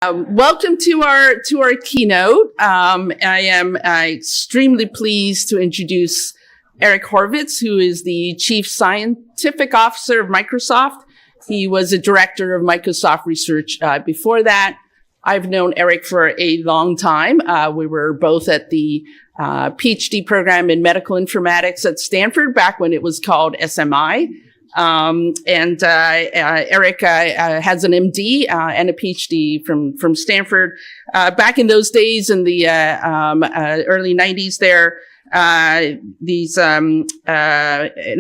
Welcome to our keynote. I am extremely pleased to introduce Eric Horvitz, who is the Chief Scientific Officer of Microsoft. He was a director of Microsoft Research before that. I've known Eric for a long time. We were both at the PhD program in medical informatics at Stanford back when it was called SMI. Eric has an MD and a PhD from Stanford. Back in those days, in the early 90s, there and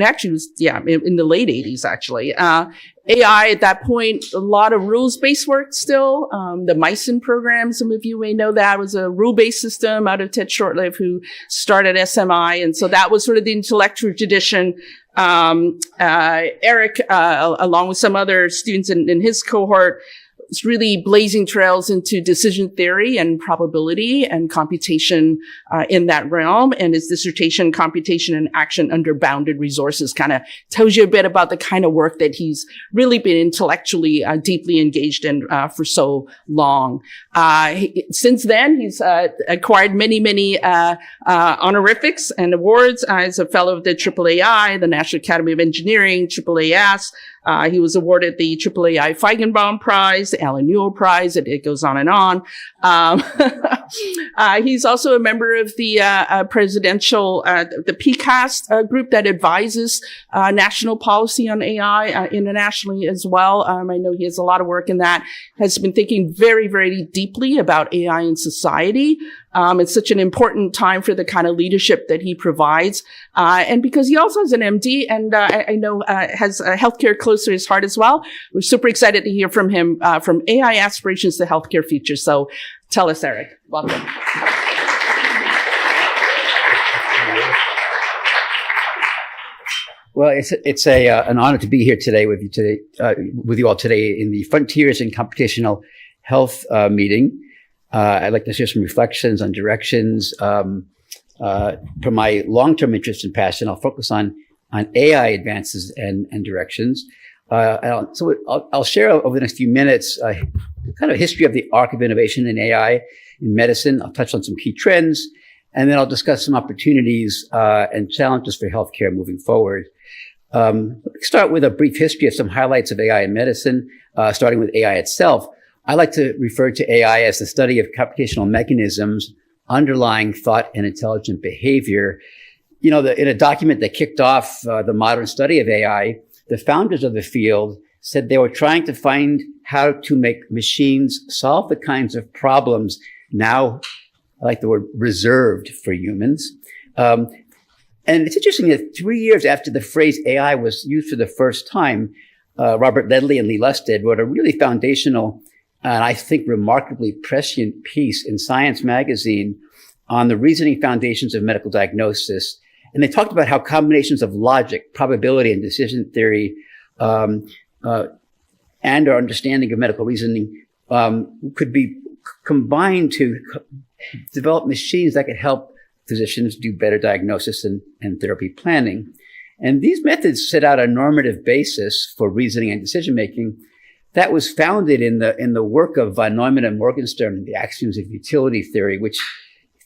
actually it was in the late 80s actually. AI at that point, a lot of rules-based work still. The Mycin program, some of you may know that, was a rule-based system out of Ted Shortliff, who started SMI. And so that was sort of the intellectual tradition. Eric, along with some other students in his cohort, is really blazing trails into decision theory and probability and computation in that realm. And his dissertation, Computation and Action Under Bounded Resources, kind of tells you a bit about the kind of work that he's really been intellectually deeply engaged in for so long. Since then, he's acquired many honorifics and awards as a fellow of the AAAI, the National Academy of Engineering, AAAS. He was awarded the AAAI Feigenbaum Prize, the Alan Newell Prize. It goes on and on. He's also a member of the presidential, the PCAST group that advises national policy on AI internationally as well. I know he has a lot of work in that. Has been thinking very deeply about AI in society. It's such an important time for the kind of leadership that he provides. And because he also has an MD and I know has healthcare close to his heart as well. We're super excited to hear from him from AI aspirations to healthcare futures. So tell us, Eric. Welcome. Well, it's an honor to be here today with you all today in the Frontiers in Computational Health meeting. I'd like to share some reflections on directions. From my long-term interest and passion, I'll focus on AI advances and directions. So I'll share over the next few minutes kind of a history of the arc of innovation in AI in medicine. I'll touch on some key trends, and then I'll discuss some opportunities and challenges for healthcare moving forward. Let me start with a brief history of some highlights of AI in medicine, starting with AI itself. I like to refer to AI as the study of computational mechanisms underlying thought and intelligent behavior. You know, in a document that kicked off the modern study of AI, the founders of the field said they were trying to find how to make machines solve the kinds of problems now, I like the word, reserved for humans. And it's interesting that 3 years after the phrase AI was used for the first time, Robert Ledley and Lee Lusted wrote a really foundational and I think remarkably prescient piece in Science magazine on the reasoning foundations of medical diagnosis. And they talked about how combinations of logic, probability, and decision theory, and our understanding of medical reasoning, could be combined to develop machines that could help physicians do better diagnosis and therapy planning. And these methods set out a normative basis for reasoning and decision-making that was founded in the work of von Neumann and Morgenstern, the axioms of utility theory, which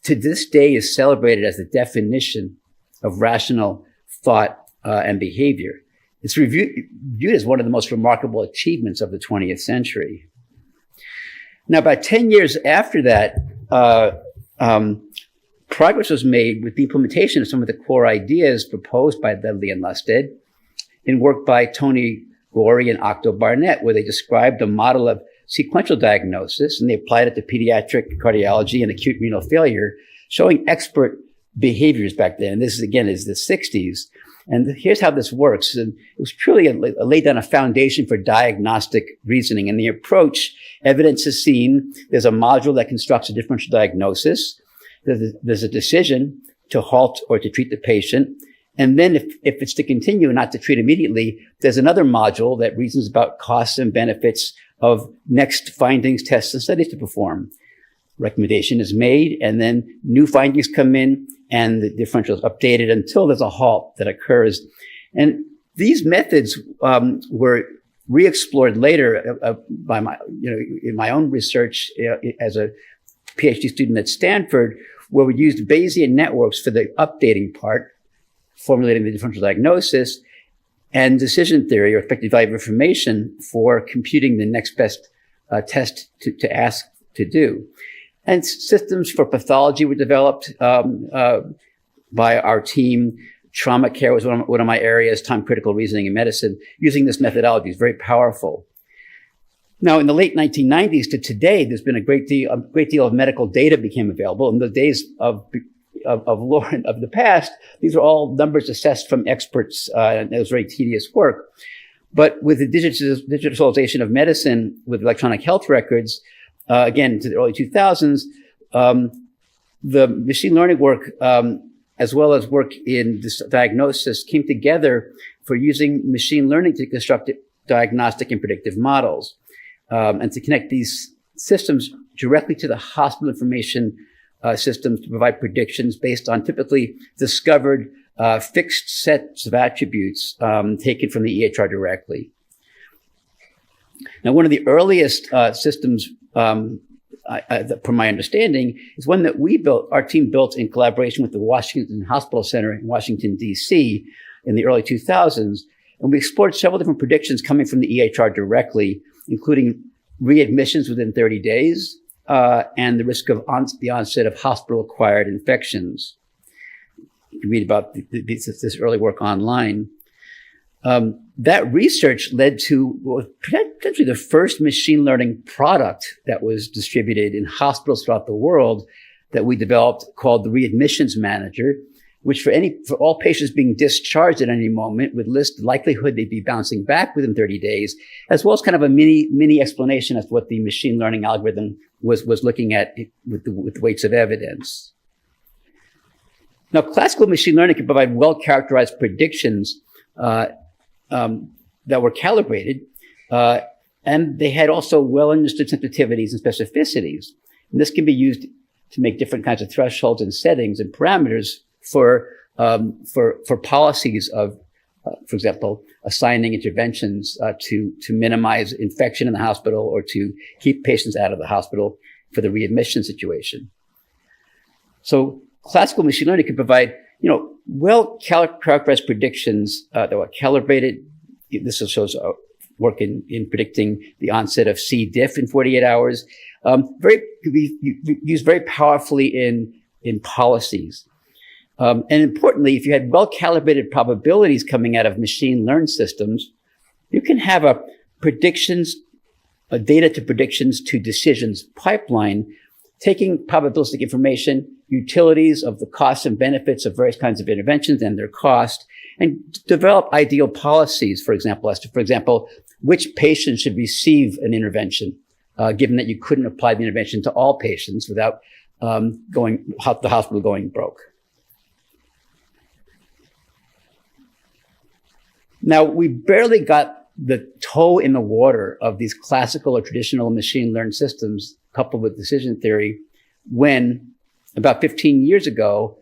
to this day is celebrated as the definition of rational thought and behavior. It's viewed as one of the most remarkable achievements of the 20th century. Now, about 10 years after that, progress was made with the implementation of some of the core ideas proposed by Ledley and Lusted in work by Tony Gorey and Octo Barnett, where they described a model of sequential diagnosis, and they applied it to pediatric cardiology and acute renal failure, showing expert behaviors back then. And this is, again, is the 60s. And here's how this works. And it was truly laid down a foundation for diagnostic reasoning. And the approach, evidence is seen. There's a module that constructs a differential diagnosis. There's a decision to halt or to treat the patient. And then if it's to continue and not to treat immediately, there's another module that reasons about costs and benefits of next findings, tests, and studies to perform. Recommendation is made, and then new findings come in, and the differential is updated until there's a halt that occurs. And these methods were re-explored later by in my own research as a PhD student at Stanford, where we used Bayesian networks for the updating part, formulating the differential diagnosis, and decision theory or expected value of information for computing the next best test to ask to do. And systems for pathology were developed by our team. Trauma care was one of my areas, time-critical reasoning in medicine. Using this methodology is very powerful. Now, in the late 1990s to today, there's been a great deal of medical data became available. In the days of the past, these are all numbers assessed from experts, and it was very tedious work. But with the digitalization of medicine, with electronic health records, again, to the early 2000s, the machine learning work, as well as work in this diagnosis, came together for using machine learning to construct diagnostic and predictive models, and to connect these systems directly to the hospital information systems to provide predictions based on typically discovered fixed sets of attributes taken from the EHR directly. Now, one of the earliest systems, from my understanding, is one that our team built in collaboration with the Washington Hospital Center in Washington, D.C. in the early 2000s. And we explored several different predictions coming from the EHR directly, including readmissions within 30 days, and the risk of the onset of hospital-acquired infections. You can read about this early work online. That research led to potentially the first machine learning product that was distributed in hospitals throughout the world that we developed, called the Readmissions Manager, which for all patients being discharged at any moment would list the likelihood they'd be bouncing back within 30 days, as well as kind of a mini explanation as to what the machine learning algorithm was looking at with the weights of evidence. Now, classical machine learning can provide well-characterized predictions that were calibrated, and they had also well-understood sensitivities and specificities. And this can be used to make different kinds of thresholds and settings and parameters for policies of, for example, assigning interventions to minimize infection in the hospital or to keep patients out of the hospital for the readmission situation. So classical machine learning can provide, well-characterized predictions that were calibrated. This shows work in predicting the onset of C. diff in 48 hours. Could be used very powerfully in policies. And importantly, if you had well-calibrated probabilities coming out of machine learned systems, you can have a data to predictions to decisions pipeline, taking probabilistic information, utilities of the costs and benefits of various kinds of interventions and their cost, and develop ideal policies, for example, which patients should receive an intervention, given that you couldn't apply the intervention to all patients without the hospital going broke. Now, we barely got the toe in the water of these classical or traditional machine learned systems coupled with decision theory when, about 15 years ago,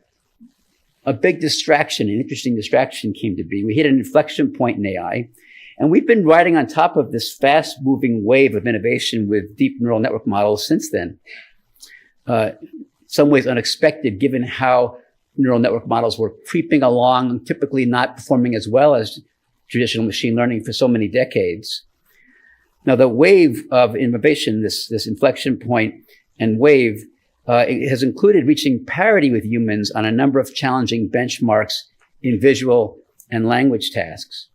a big distraction, an interesting distraction came to be. We hit an inflection point in AI, and we've been riding on top of this fast-moving wave of innovation with deep neural network models since then. Some ways unexpected, given how neural network models were creeping along, typically not performing as well as traditional machine learning for so many decades. Now, the wave of innovation, this inflection point and wave, it has included reaching parity with humans on a number of challenging benchmarks in visual and language tasks.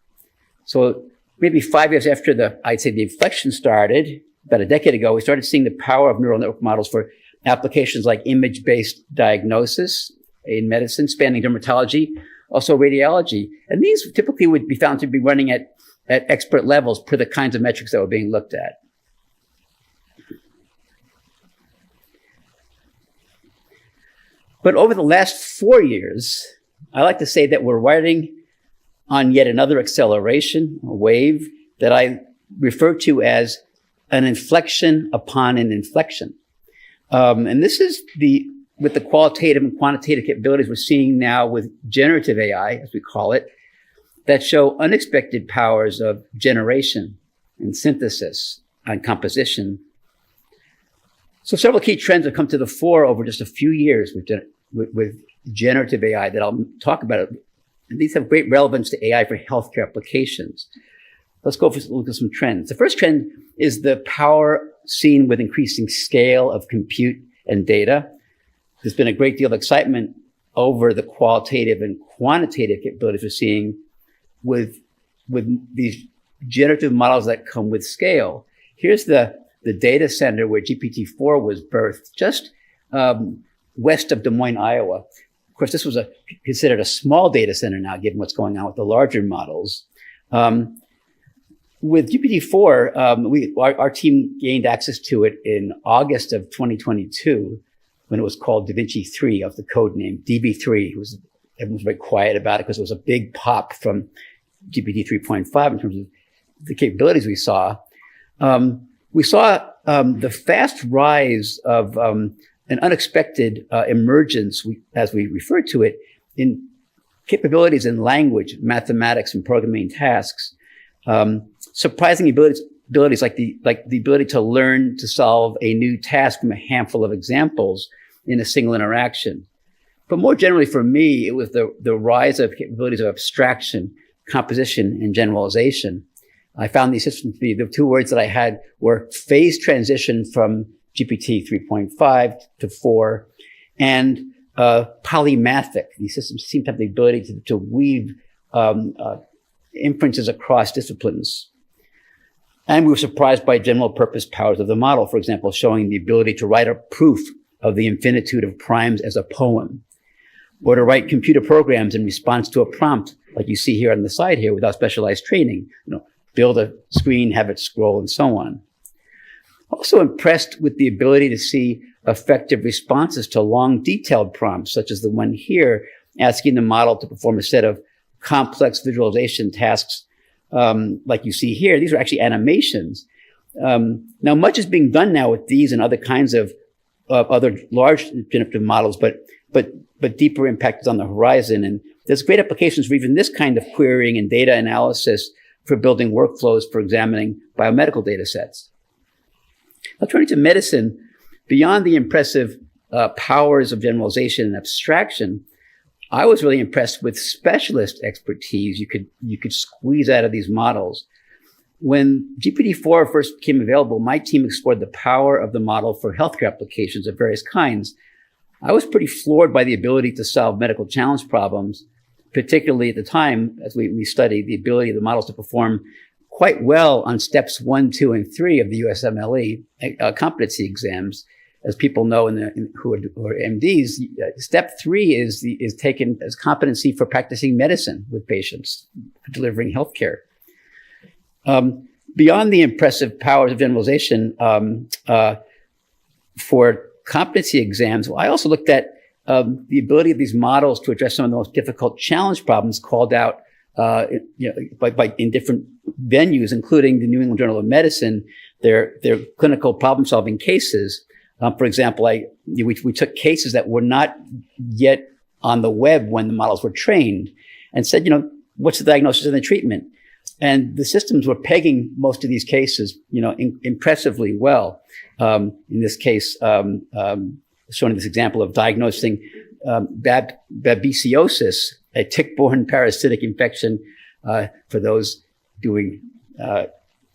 So maybe 5 years after the inflection started, about a decade ago, we started seeing the power of neural network models for applications like image-based diagnosis in medicine, spanning dermatology, also radiology. And these typically would be found to be running at expert levels per the kinds of metrics that were being looked at. But over the last 4 years, I like to say that we're riding on yet another acceleration, a wave that I refer to as an inflection upon an inflection. And this is with the qualitative and quantitative capabilities we're seeing now with generative AI, as we call it, that show unexpected powers of generation and synthesis and composition. So several key trends have come to the fore over just a few years with generative AI that I'll talk about. And these have great relevance to AI for healthcare applications. Let's go look at some trends. The first trend is the power seen with increasing scale of compute and data. There's been a great deal of excitement over the qualitative and quantitative capabilities we're seeing with these generative models that come with scale. Here's the data center where GPT-4 was birthed, just west of Des Moines, Iowa. Of course, this was considered a small data center now, given what's going on with the larger models. With GPT-4, our team gained access to it in August of 2022, when it was called DaVinci 3, of the code name DB3. Everyone was very quiet about it because it was a big pop from GPT 3.5 in terms of the capabilities we saw. We saw the fast rise of an unexpected emergence, as we refer to it, in capabilities in language, mathematics, and programming tasks. Surprising abilities like the ability to learn to solve a new task from a handful of examples in a single interaction. But more generally for me, it was the rise of capabilities of abstraction, composition, and generalization. I found these systems to be the two words that I had were phase transition from GPT 3.5 to 4 and polymathic. These systems seem to have the ability to weave inferences across disciplines. And we were surprised by general purpose powers of the model, for example, showing the ability to write a proof of the infinitude of primes as a poem, or to write computer programs in response to a prompt, like you see here on the side here, without specialized training. Build a screen, have it scroll, and so on. Also impressed with the ability to see effective responses to long, detailed prompts, such as the one here, asking the model to perform a set of complex visualization tasks, like you see here. These are actually animations. Now, much is being done now with these and other kinds of other large generative models, but deeper impact is on the horizon. And there's great applications for even this kind of querying and data analysis for building workflows for examining biomedical data sets. Now, turning to medicine, beyond the impressive powers of generalization and abstraction, I was really impressed with specialist expertise you could squeeze out of these models. When GPT-4 first became available, my team explored the power of the model for healthcare applications of various kinds. I was pretty floored by the ability to solve medical challenge problems, particularly at the time, as we studied the ability of the models to perform quite well on steps 1, 2, and 3 of the USMLE competency exams. As people know who are MDs, step 3 is taken as competency for practicing medicine with patients, for delivering healthcare. Beyond the impressive powers of generalization for competency exams, I also looked at the ability of these models to address some of the most difficult challenge problems called out in different venues, including the New England Journal of Medicine, their clinical problem-solving cases. For example, we took cases that were not yet on the web when the models were trained and said, what's the diagnosis and the treatment? And the systems were pegging most of these cases, impressively well. In this case, showing this example of diagnosing babesiosis, a tick-borne parasitic infection for those doing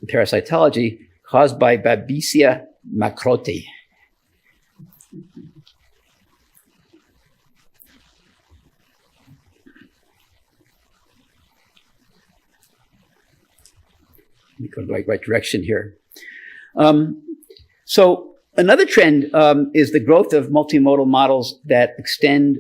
parasitology caused by Babesia macroti. Let me go the right direction here. So another trend is the growth of multimodal models that extend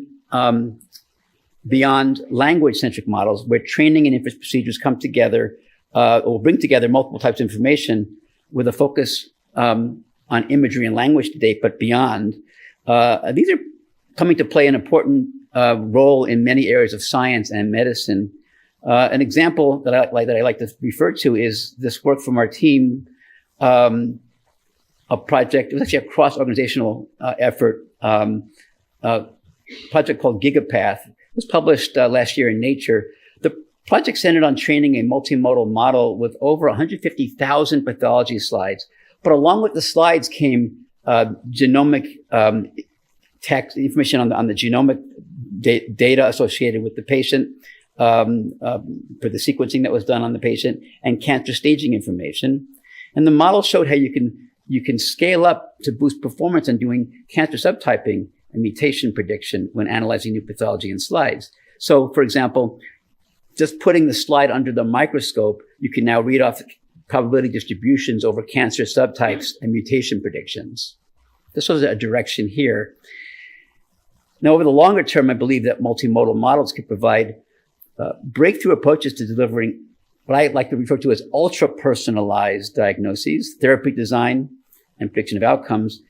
beyond language-centric models, where training and inference procedures come together or bring together multiple types of information with a focus on imagery and language to date, but beyond. These are coming to play an important role in many areas of science and medicine. An example that I like to refer to is this work from our team, a project. It was actually a cross-organizational effort, a project called GigaPath. It was published last year in Nature. project centered on training a multimodal model with over 150,000 pathology slides. But along with the slides came genomic text information on the genomic data associated with the patient, for the sequencing that was done on the patient, and cancer staging information. And the model showed how you can scale up to boost performance on doing cancer subtyping and mutation prediction when analyzing new pathology in slides. So, for example, just putting the slide under the microscope, you can now read off probability distributions over cancer subtypes and mutation predictions. This was a direction here. Now, over the longer term, I believe that multimodal models could provide breakthrough approaches to delivering what I like to refer to as ultra-personalized diagnoses, therapy design, and prediction of outcomes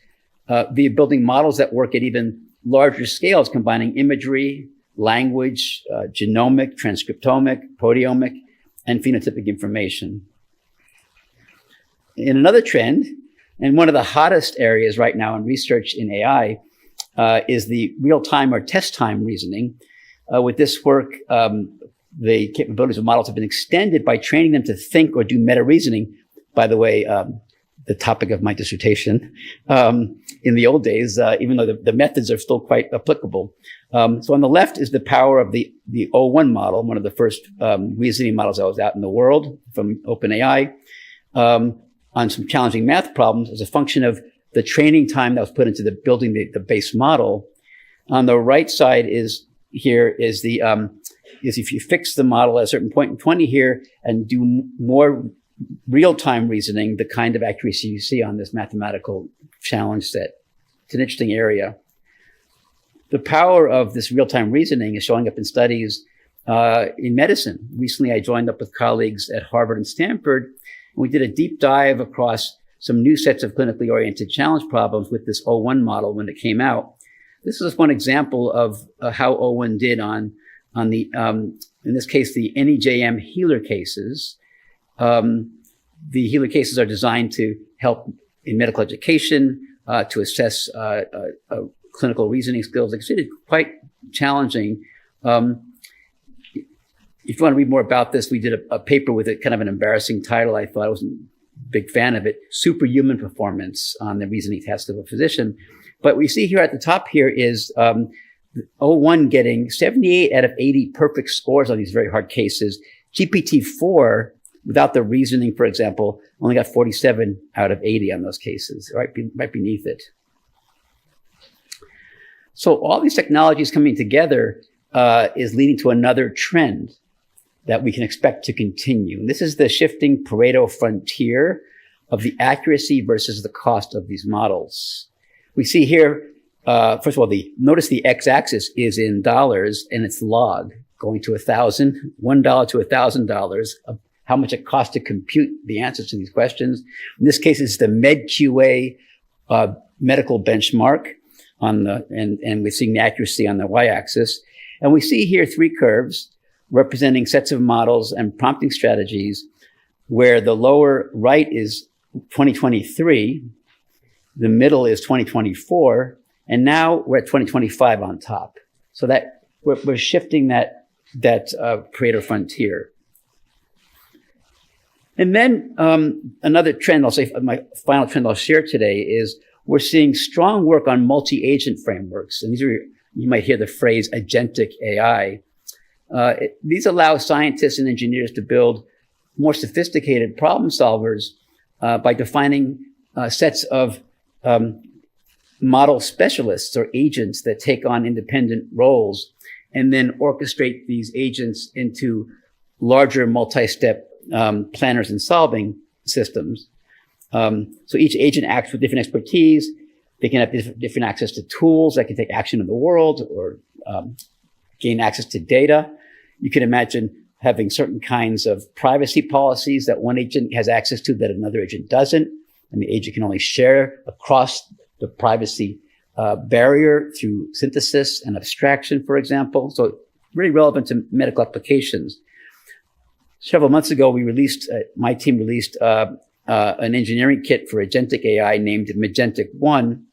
via building models that work at even larger scales, combining imagery, language, genomic, transcriptomic, proteomic, and phenotypic information. In another trend, and one of the hottest areas right now in research in AI, is the real-time or test-time reasoning. With this work, the capabilities of models have been extended by training them to think or do meta-reasoning. By the way, the topic of my dissertation in the old days, even though the methods are still quite applicable. So on the left is the power of the O1 model, one of the first reasoning models that was out in the world from OpenAI, on some challenging math problems as a function of the training time that was put into building the base model. On the right side is if you fix the model at a certain point in 20 here and do more real-time reasoning, the kind of accuracy you see on this mathematical challenge set. It's an interesting area. The power of this real-time reasoning is showing up in studies in medicine. Recently, I joined up with colleagues at Harvard and Stanford, and we did a deep dive across some new sets of clinically oriented challenge problems with this O1 model when it came out. This is one example of how O1 did on the, in this case, the NEJM healer cases. The healer cases are designed to help in medical education, to assess clinical reasoning skills. It's quite challenging. If you want to read more about this, we did a paper with kind of an embarrassing title. I thought I wasn't a big fan of it. Superhuman performance on the reasoning test of a physician. But we see here at the top here is O1 getting 78 out of 80 perfect scores on these very hard cases. GPT-4, without the reasoning, for example, only got 47 out of 80 on those cases, right beneath it. So all these technologies coming together is leading to another trend that we can expect to continue. And this is the shifting Pareto frontier of the accuracy versus the cost of these models. We see here, first of all, notice the x-axis is in dollars and it's log going to $1,000 to $1,000 of how much it costs to compute the answers to these questions. In this case, it's the MedQA medical benchmark and we're seeing the accuracy on the y-axis. And we see here three curves representing sets of models and prompting strategies where the lower right is 2023, the middle is 2024, and now we're at 2025 on top. So that we're shifting that Pareto frontier. And then another trend, I'll say my final trend I'll share today is we're seeing strong work on multi-agent frameworks. And these are, you might hear the phrase agentic AI. These allow scientists and engineers to build more sophisticated problem solvers by defining sets of model specialists or agents that take on independent roles and then orchestrate these agents into larger multi-step planners and solving systems. So each agent acts with different expertise. They can have different access to tools that can take action in the world or gain access to data. You can imagine having certain kinds of privacy policies that one agent has access to that another agent doesn't. And the agent can only share across the privacy barrier through synthesis and abstraction, for example. So really relevant to medical applications. Several months ago, my team released an engineering kit for agentic AI named Magentic One.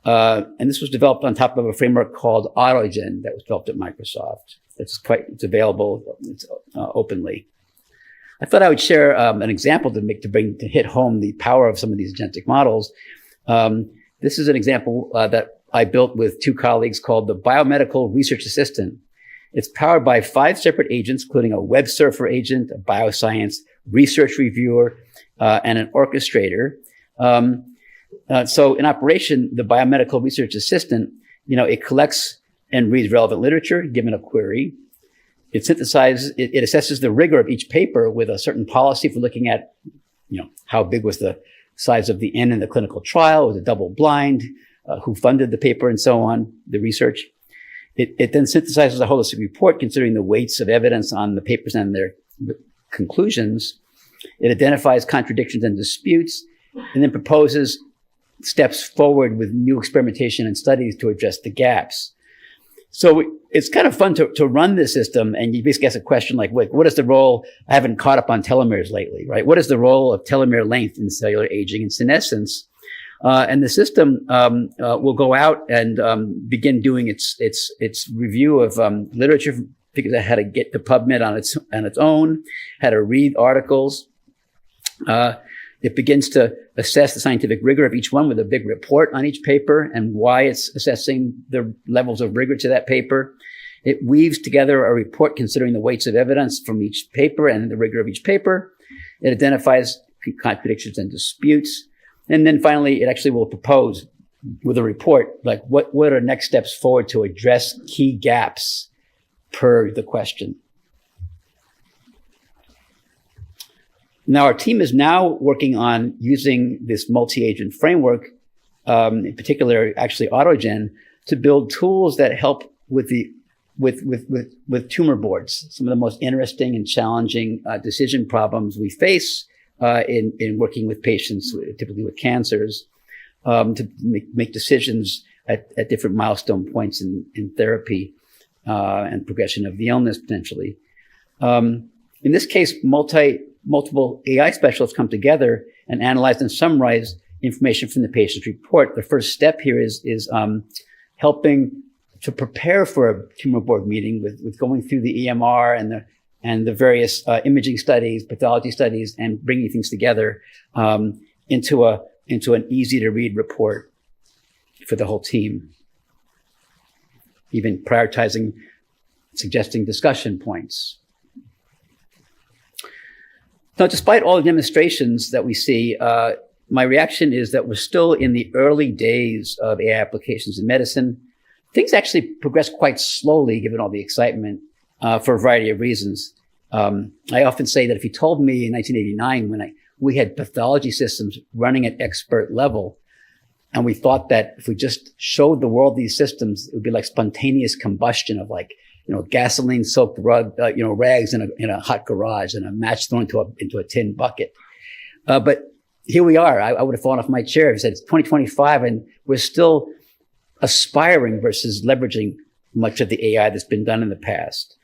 And this was developed on top of a framework called AutoGen that was developed at Microsoft. It's available openly. I thought I would share an example to hit home the power of some of these agentic models. This is an example that I built with two colleagues called the Biomedical Research Assistant. It's powered by 5 separate agents, including a web surfer agent, a bioscience research reviewer, and an orchestrator. So in operation, the Biomedical Research Assistant, it collects and reads relevant literature given a query. It synthesizes, it assesses the rigor of each paper with a certain policy for looking at, how big was the size of the N in the clinical trial, was it double blind, who funded the paper and so on, the research. It then synthesizes a holistic report considering the weights of evidence on the papers and their conclusions. It identifies contradictions and disputes, and then proposes steps forward with new experimentation and studies to address the gaps. So it's kind of fun to run this system, and you basically ask a question like, what is the role? I haven't caught up on telomeres lately, right? What is the role of telomere length in cellular aging and senescence? And the system will go out and begin doing its review of literature, figures out how to get to PubMed on its own, how to read articles. It begins to assess the scientific rigor of each one with a big report on each paper and why it's assessing the levels of rigor to that paper. It weaves together a report considering the weights of evidence from each paper and the rigor of each paper. It identifies contradictions and disputes. And then finally, it actually will propose with a report, like what are next steps forward to address key gaps per the question. Now, our team is now working on using this multi-agent framework, in particular, actually AutoGen, to build tools that help with tumor boards, some of the most interesting and challenging decision problems we face in working with patients, typically with cancers, to make decisions at different milestone points in therapy and progression of the illness potentially. In this case, multiple AI specialists come together and analyze and summarize information from the patient's report. The first step here is helping to prepare for a tumor board meeting with going through the EMR and the various imaging studies, pathology studies, and bringing things together into an easy to read report for the whole team. Even prioritizing, suggesting discussion points. Now, despite all the demonstrations that we see, my reaction is that we're still in the early days of AI applications in medicine. Things actually progress quite slowly given all the excitement for a variety of reasons. I often say that if you told me in 1989 when we had pathology systems running at expert level, and we thought that if we just showed the world these systems, it would be like spontaneous combustion of gasoline-soaked rags in a hot garage and a match thrown into a tin bucket. But here we are. I would have fallen off my chair if I said it's 2025 and we're still aspiring versus leveraging much of the AI that's been done in the past.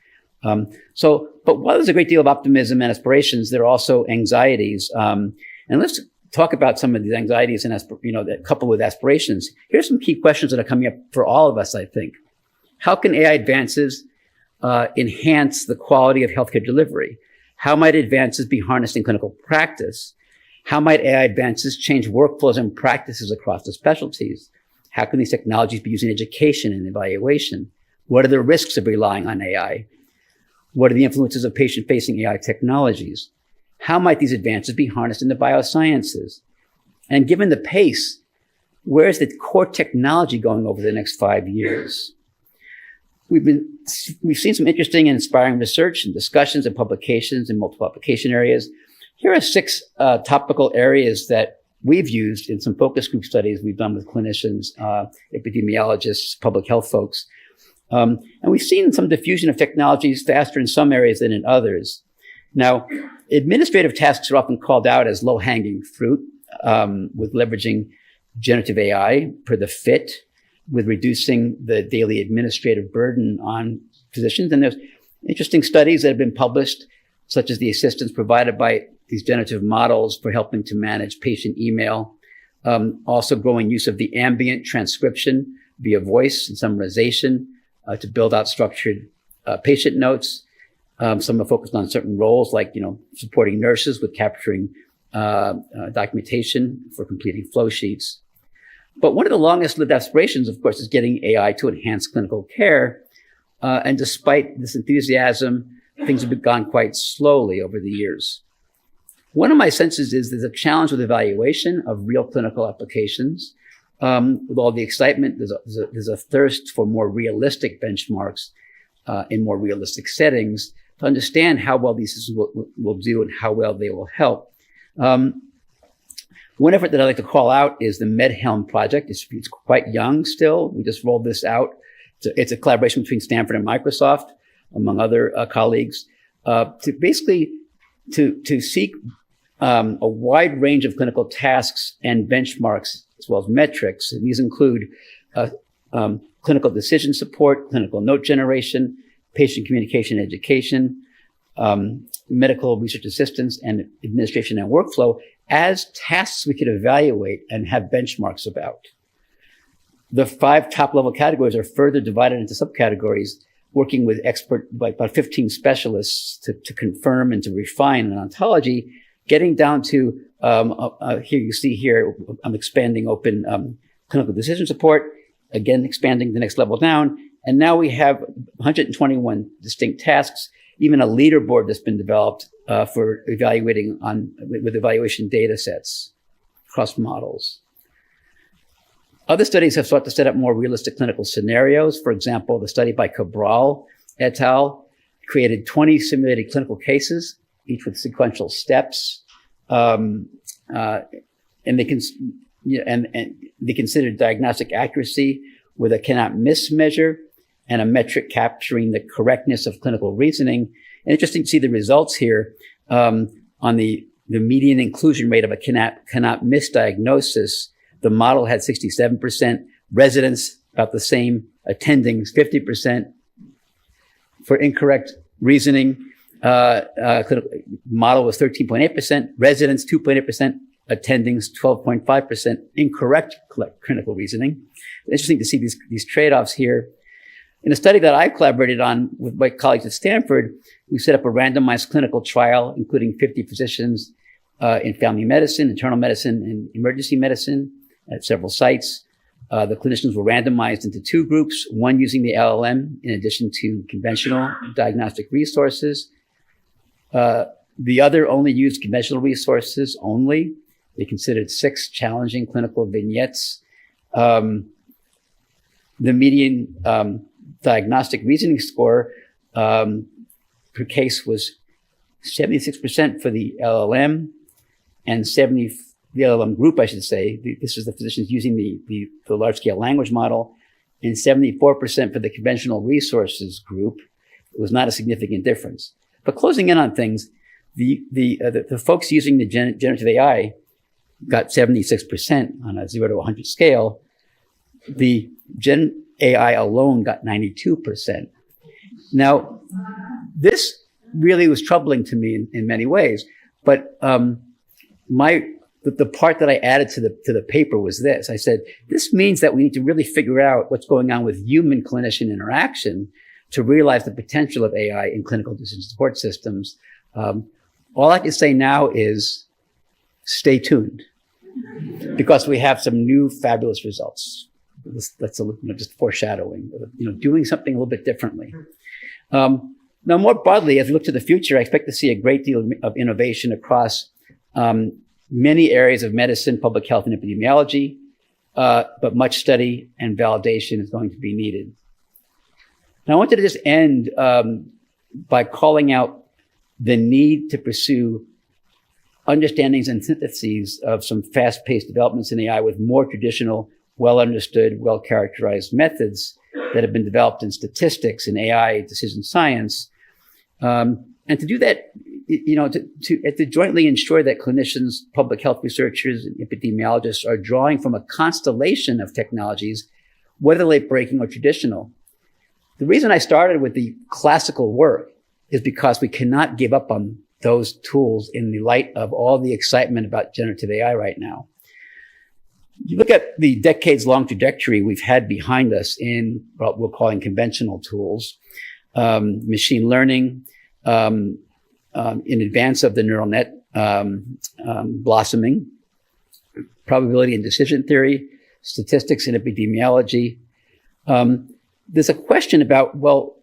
But while there's a great deal of optimism and aspirations, there are also anxieties. And let's talk about some of these anxieties and that coupled with aspirations. Here's some key questions that are coming up for all of us, I think. How can AI advances enhance the quality of healthcare delivery? How might advances be harnessed in clinical practice? How might AI advances change workflows and practices across the specialties? How can these technologies be used in education and evaluation? What are the risks of relying on AI? What are the influences of patient-facing AI technologies? How might these advances be harnessed in the biosciences? And given the pace, where is the core technology going over the next 5 years? We've seen some interesting and inspiring research and discussions and publications in multiple application areas. Here are 6 topical areas that we've used in some focus group studies we've done with clinicians, epidemiologists, public health folks. And we've seen some diffusion of technologies faster in some areas than in others. Now, administrative tasks are often called out as low-hanging fruit, with leveraging generative AI per the FIT, with reducing the daily administrative burden on physicians. And there's interesting studies that have been published, such as the assistance provided by these generative models for helping to manage patient email. Also growing use of the ambient transcription via voice and summarization to build out structured patient notes. Some are focused on certain roles, like, supporting nurses with capturing documentation for completing flow sheets. But one of the longest lived aspirations, of course, is getting AI to enhance clinical care. And despite this enthusiasm, things have gone quite slowly over the years. One of my senses is there's a challenge with evaluation of real clinical applications. With all the excitement, there's a thirst for more realistic benchmarks in more realistic settings to understand how well these systems will do and how well they will help. One effort that I like to call out is the MedHelm project. It's quite young still. We just rolled this out. It's a collaboration between Stanford and Microsoft, among other colleagues, to basically to seek a wide range of clinical tasks and benchmarks, as well as metrics. And these include clinical decision support, clinical note generation, patient communication and education, medical research assistance, and administration and workflow as tasks we could evaluate and have benchmarks about. The 5 top-level categories are further divided into subcategories, working with about 15 specialists to confirm and to refine an ontology, getting down to, here you see here, I'm expanding open clinical decision support, again, expanding the next level down. And now we have 121 distinct tasks, even a leaderboard that's been developed for evaluating with evaluation data sets across models. Other studies have sought to set up more realistic clinical scenarios. For example, the study by Cabral et al. Created 20 simulated clinical cases, each with sequential steps. And they considered diagnostic accuracy with a cannot miss measure and a metric capturing the correctness of clinical reasoning. And interesting to see the results here on the median inclusion rate of a cannot miss diagnosis. The model had 67%, residents about the same, attendings 50%. For incorrect reasoning, model was 13.8%, residents 2.8%, attendings 12.5%, incorrect clinical reasoning. Interesting to see these trade-offs here. In a study that I collaborated on with my colleagues at Stanford, we set up a randomized clinical trial, including 50 physicians in family medicine, internal medicine, and emergency medicine at several sites. The clinicians were randomized into 2 groups, one using the LLM in addition to conventional diagnostic resources. The other only used conventional resources only. They considered 6 challenging clinical vignettes. The median diagnostic reasoning score per case was 76% for the LLM and the LLM group, I should say. This is the physicians using the large-scale language model, and 74% for the conventional resources group. It was not a significant difference. But closing in on things, the folks using the generative AI got 76% on a 0 to 100 scale. The Gen AI alone got 92%. Now, this really was troubling to me in many ways, but the part that I added to the paper was this. I said, this means that we need to really figure out what's going on with human clinician interaction to realize the potential of AI in clinical decision support systems. All I can say now is stay tuned, because we have some new fabulous results. That's just foreshadowing, doing something a little bit differently. Now, more broadly, as we look to the future, I expect to see a great deal of innovation across many areas of medicine, public health, and epidemiology, but much study and validation is going to be needed. Now, I wanted to just end by calling out the need to pursue understandings and syntheses of some fast-paced developments in AI with more traditional, well-understood, well-characterized methods that have been developed in statistics and AI decision science. And to do that, to jointly ensure that clinicians, public health researchers, and epidemiologists are drawing from a constellation of technologies, whether late-breaking or traditional. The reason I started with the classical work is because we cannot give up on those tools in the light of all the excitement about generative AI right now. You look at the decades-long trajectory we've had behind us in what we're calling conventional tools. machine learning, in advance of the neural net blossoming, probability and decision theory, statistics and epidemiology. There's a question about, well,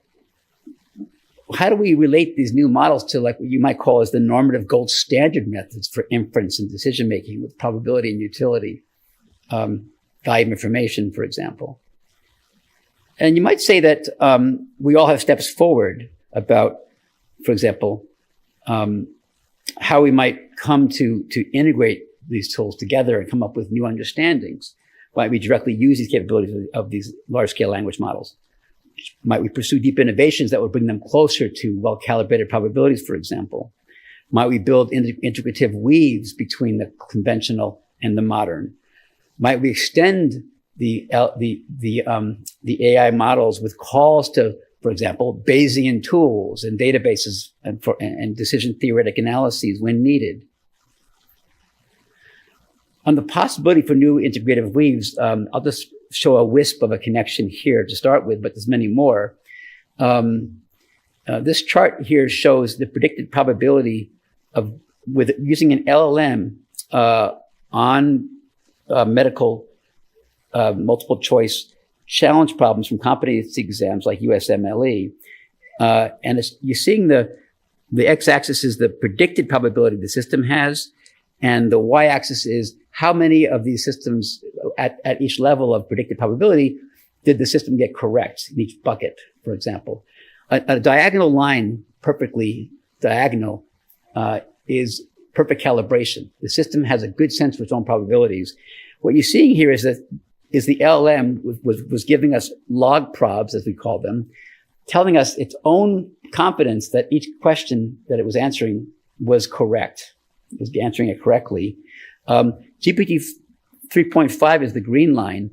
how do we relate these new models to like what you might call as the normative gold standard methods for inference and decision making with probability and utility, value of information, for example. And you might say that we all have steps forward about, for example, how we might come to integrate these tools together and come up with new understandings. Might we directly use these capabilities of these large-scale language models? Might we pursue deep innovations that would bring them closer to well-calibrated probabilities, for example? Might we build integrative weaves between the conventional and the modern? Might we extend the AI models with calls to, for example, Bayesian tools and databases and decision theoretic analyses when needed? On the possibility for new integrative weaves, I'll just show a wisp of a connection here to start with, but there's many more. This chart here shows the predicted probability of with using an LLM on medical multiple choice challenge problems from competency exams like USMLE. And you're seeing the x-axis is the predicted probability the system has, and the y-axis is how many of these systems at each level of predicted probability did the system get correct in each bucket, for example. A diagonal line, perfectly diagonal, is perfect calibration. The system has a good sense of its own probabilities. What you're seeing here is the LLM was giving us log probs, as we call them, telling us its own confidence that each question that it was answering was correct. It was answering it correctly. GPT 3.5 is the green line.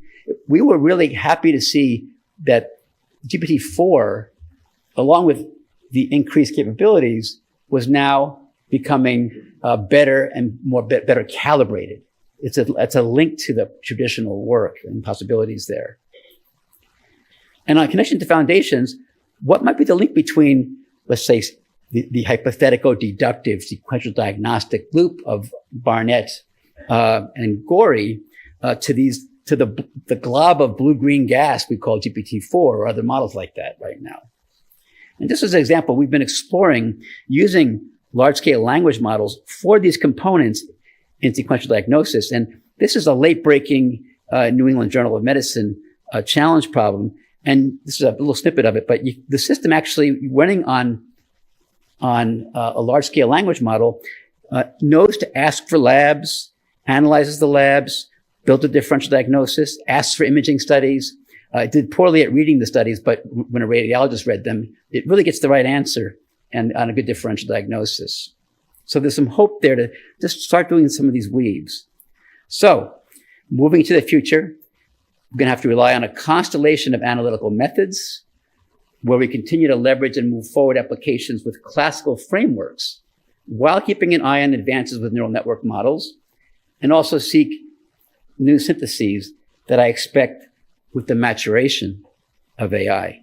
We were really happy to see that GPT-4, along with the increased capabilities, was now becoming better and better calibrated. It's a link to the traditional work and possibilities there. And on connection to foundations, what might be the link between, let's say, the hypothetico-deductive sequential diagnostic loop of Barnett and Gorey to the glob of blue-green gas we call GPT-4 or other models like that right now. And just as an example, we've been exploring using large-scale language models for these components in sequential diagnosis. And this is a late-breaking New England Journal of Medicine challenge problem. And this is a little snippet of it, but the system actually running on a large-scale language model knows to ask for labs, analyzes the labs, built a differential diagnosis, asks for imaging studies. It did poorly at reading the studies, but when a radiologist read them, it really gets the right answer and on a good differential diagnosis. So there's some hope there to just start doing some of these weaves. So moving to the future, we're going to have to rely on a constellation of analytical methods where we continue to leverage and move forward applications with classical frameworks while keeping an eye on advances with neural network models, and also seek new syntheses that I expect with the maturation of AI.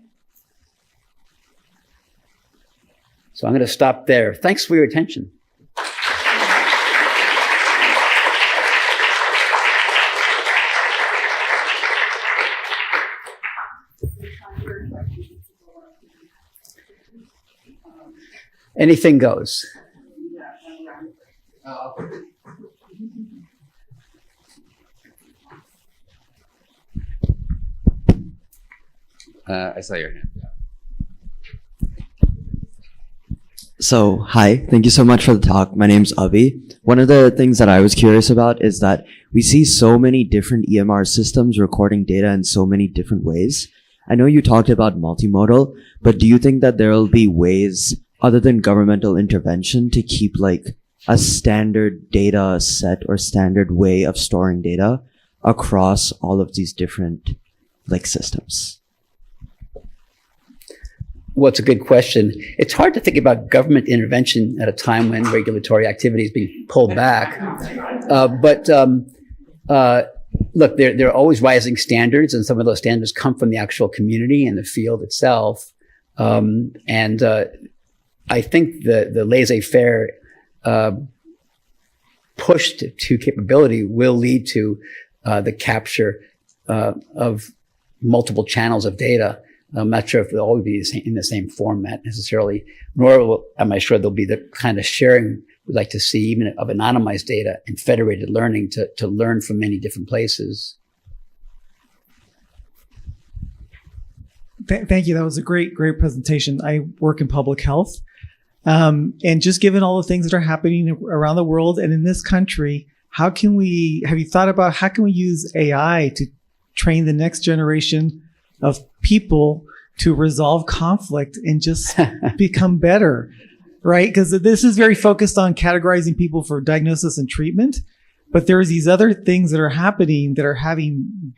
So I'm going to stop there. Thanks for your attention. Anything goes. I saw your hand. So, hi, thank you so much for the talk. My name's Avi. One of the things that I was curious about is that we see so many different EMR systems recording data in so many different ways. I know you talked about multimodal, but do you think that there will be ways other than governmental intervention to keep like a standard data set or standard way of storing data across all of these different like systems? Well, it's a good question. It's hard to think about government intervention at a time when regulatory activity is being pulled back. Look, there are always rising standards, and some of those standards come from the actual community and the field itself. And I think the laissez-faire push to capability will lead to the capture of multiple channels of data. I'm not sure if they'll all be in the same format necessarily, nor am I sure there'll be the kind of sharing we'd like to see, even of anonymized data and federated learning to learn from many different places. Thank you. That was a great presentation. I work in public health. And just given all the things that are happening around the world and in this country, have you thought about how can we use AI to train the next generation of people to resolve conflict and just become better, right? Because this is very focused on categorizing people for diagnosis and treatment, but there's these other things that are happening that are having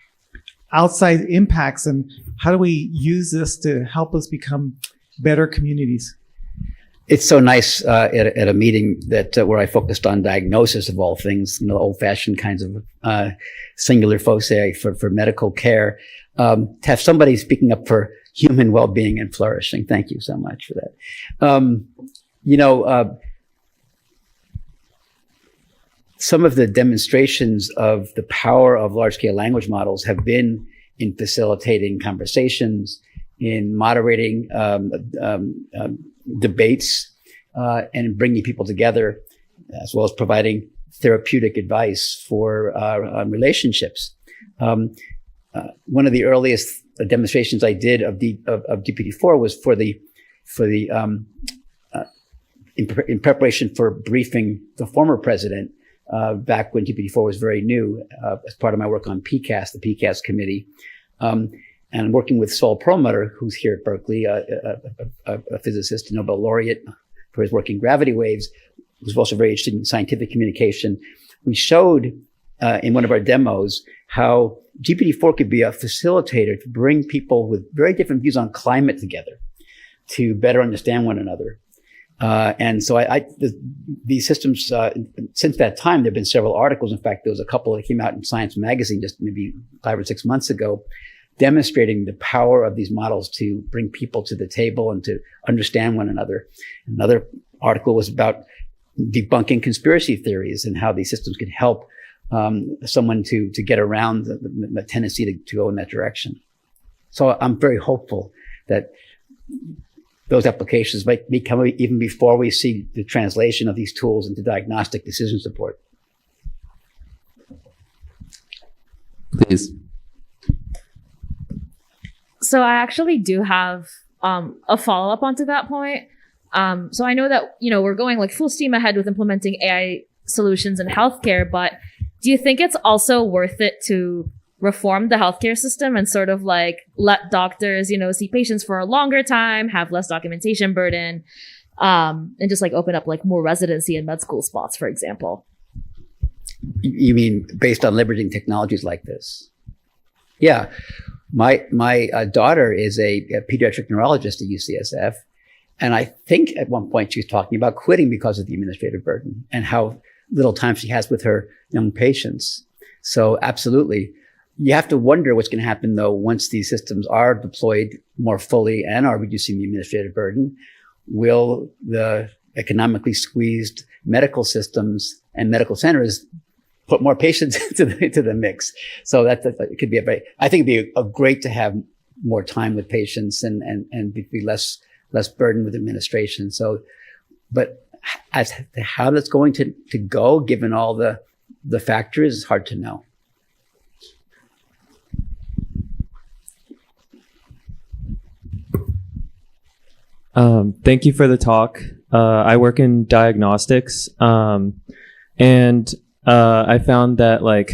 outside impacts. And how do we use this to help us become better communities? It's so nice at a meeting that where I focused on diagnosis of all things, old-fashioned kinds of singular foci for medical care, to have somebody speaking up for human well-being and flourishing. Thank you so much for that. Some of the demonstrations of the power of large-scale language models have been in facilitating conversations, in moderating debates, and bringing people together, as well as providing therapeutic advice for relationships. One of the earliest demonstrations I did of GPT-4 was in preparation for briefing the former president back when GPT-4 was very new, as part of my work on PCAST, the PCAST committee. And working with Saul Perlmutter, who's here at Berkeley, a physicist, a Nobel laureate for his work in gravity waves, who's also very interested in scientific communication. We showed in one of our demos how GPT-4 could be a facilitator to bring people with very different views on climate together to better understand one another. And so these systems, since that time, there have been several articles. In fact, there was a couple that came out in Science Magazine just maybe 5 or 6 months ago, demonstrating the power of these models to bring people to the table and to understand one another. Another article was about debunking conspiracy theories and how these systems could help someone to get around the tendency to go in that direction. So I'm very hopeful that those applications might be coming even before we see the translation of these tools into diagnostic decision support. Please. So I actually do have a follow-up onto that point. So I know that, we're going like full steam ahead with implementing AI solutions in healthcare, but do you think it's also worth it to reform the healthcare system and sort of like let doctors, see patients for a longer time, have less documentation burden, and just like open up like more residency and med school spots, for example? You mean based on leveraging technologies like this? Yeah. My daughter is a pediatric neurologist at UCSF. And I think at one point she was talking about quitting because of the administrative burden and how little time she has with her young patients. So absolutely. You have to wonder what's going to happen, though, once these systems are deployed more fully and are reducing the administrative burden. Will the economically squeezed medical systems and medical centers put more patients into the mix? So that it could be I think it'd be great to have more time with patients and be less burdened with administration. So, but as to how that's going to go, given all the factors, is hard to know. Thank you for the talk. I work in diagnostics, and I found that like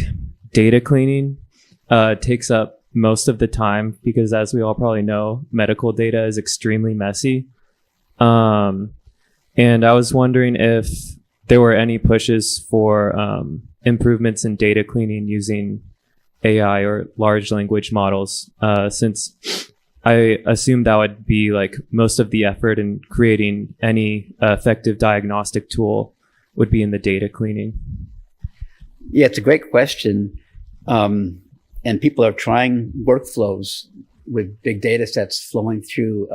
data cleaning takes up most of the time because, as we all probably know, medical data is extremely messy. And I was wondering if there were any pushes for improvements in data cleaning using AI or large language models, since I assume that would be like most of the effort in creating any effective diagnostic tool would be in the data cleaning. Yeah, it's a great question. And people are trying workflows with big data sets flowing through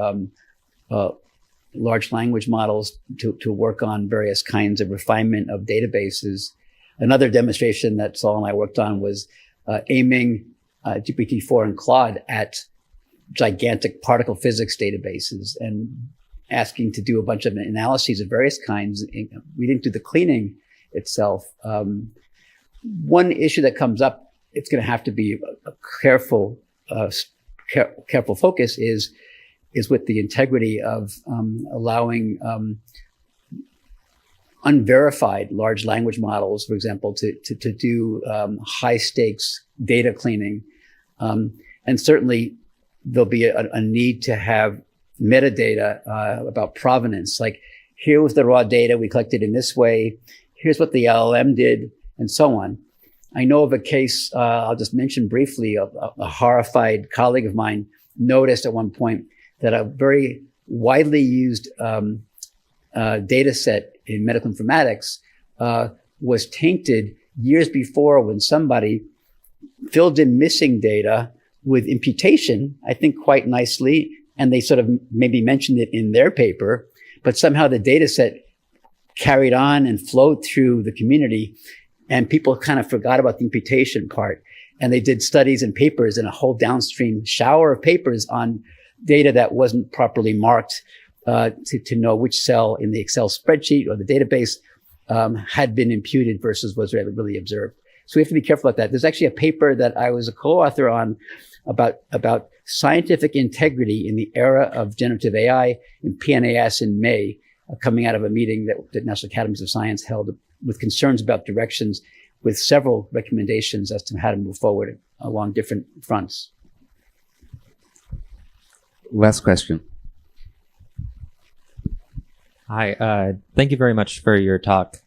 large language models to work on various kinds of refinement of databases. Another demonstration that Saul and I worked on was aiming GPT-4 and Claude at gigantic particle physics databases and asking to do a bunch of analyses of various kinds. We didn't do the cleaning itself. One issue that comes up, it's going to have to be a careful focus is with the integrity of allowing unverified large language models, for example, to do high stakes data cleaning. And certainly there'll be a need to have metadata about provenance. Like, here was the raw data we collected in this way. Here's what the LLM did, and so on. I know of a case, I'll just mention briefly, a horrified colleague of mine noticed at one point that a very widely used data set in medical informatics was tainted years before when somebody filled in missing data with imputation, I think quite nicely, and they sort of maybe mentioned it in their paper, but somehow the data set carried on and flowed through the community, and people kind of forgot about the imputation part. And they did studies and papers and a whole downstream shower of papers on data that wasn't properly marked to know which cell in the Excel spreadsheet or the database had been imputed versus was really observed. So we have to be careful about that. There's actually a paper that I was a co-author on about scientific integrity in the era of generative AI in PNAS in May, coming out of a meeting that National Academies of Science held with concerns about directions, with several recommendations as to how to move forward along different fronts. Last question. Hi, thank you very much for your talk.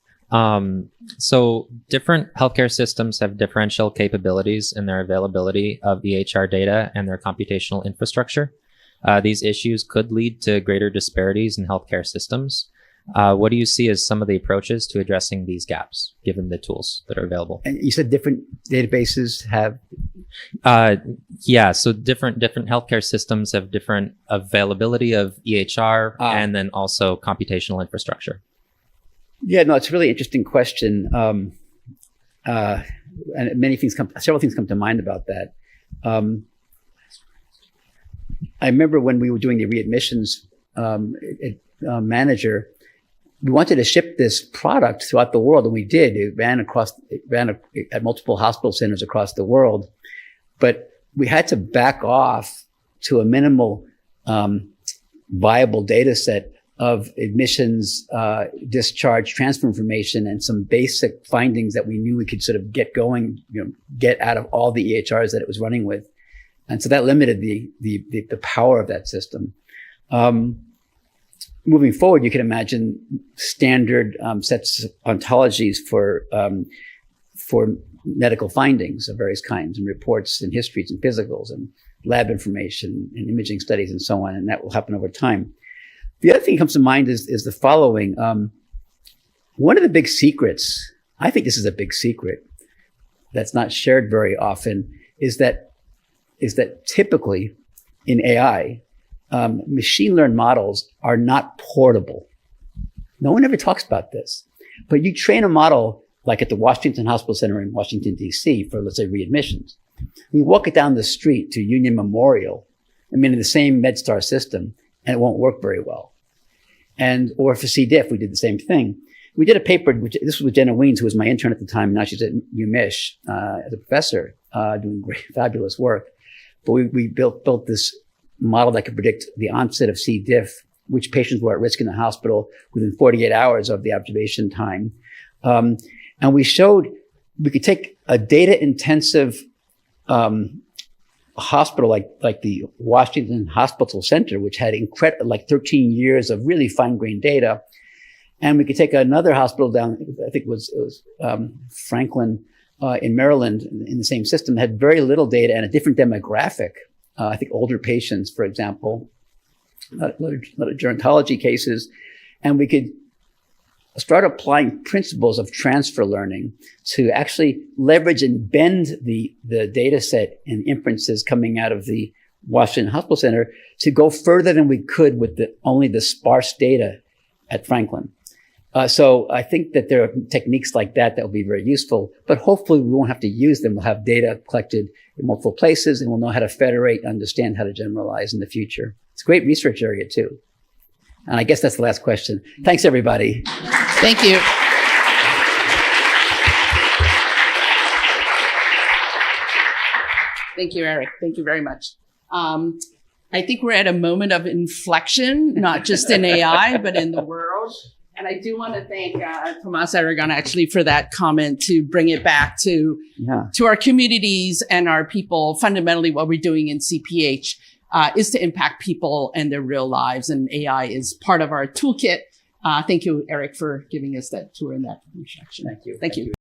So different healthcare systems have differential capabilities in their availability of EHR data and their computational infrastructure. These issues could lead to greater disparities in healthcare systems. What do you see as some of the approaches to addressing these gaps, given the tools that are available? And you said different databases have? Yeah, so different healthcare systems have different availability of EHR and then also computational infrastructure. Yeah, no, it's a really interesting question. And several things come to mind about that. I remember when we were doing the readmissions manager, we wanted to ship this product throughout the world, and we did. It ran at multiple hospital centers across the world, but we had to back off to a minimal viable data set of admissions, discharge, transfer information, and some basic findings that we knew we could sort of get going, get out of all the EHRs that it was running with. And so that limited the power of that system. Moving forward, you can imagine standard sets of ontologies for medical findings of various kinds, and reports and histories and physicals and lab information and imaging studies and so on, and that will happen over time. The other thing that comes to mind is the following. One of the big secrets, I think this is a big secret that's not shared very often, is that typically in AI, machine learned models are not portable. No one ever talks about this, but you train a model like at the Washington Hospital Center in Washington, D.C. for, let's say, readmissions. You walk it down the street to Union Memorial, in the same MedStar system, and it won't work very well. Or for C. diff, we did the same thing. We did a paper, this was with Jenna Weens, who was my intern at the time. Now she's at UMich as a professor, doing great, fabulous work. But we built this model that could predict the onset of C. diff, which patients were at risk in the hospital within 48 hours of the observation time. And we showed we could take a data-intensive hospital like the Washington Hospital Center, which had 13 years of really fine-grained data, and we could take another hospital down, I think it was Franklin in Maryland, in the same system, had very little data and a different demographic. I think older patients, for example, a lot of gerontology cases, and we could start applying principles of transfer learning to actually leverage and bend the data set and inferences coming out of the Washington Hospital Center to go further than we could with only the sparse data at Franklin. So I think that there are techniques like that will be very useful, but hopefully we won't have to use them. We'll have data collected in multiple places and we'll know how to federate and understand how to generalize in the future. It's a great research area too. And I guess that's the last question. Thanks, everybody. Thank you. Thank you, Eric. Thank you very much. I think we're at a moment of inflection, not just in AI, but in the world. And I do want to thank Tomas Aragon actually for that comment to bring it back to our communities and our people. Fundamentally, what we're doing in CPH is to impact people and their real lives. And AI is part of our toolkit. Thank you, Eric, for giving us that tour and that introduction. Thank you. Thank you.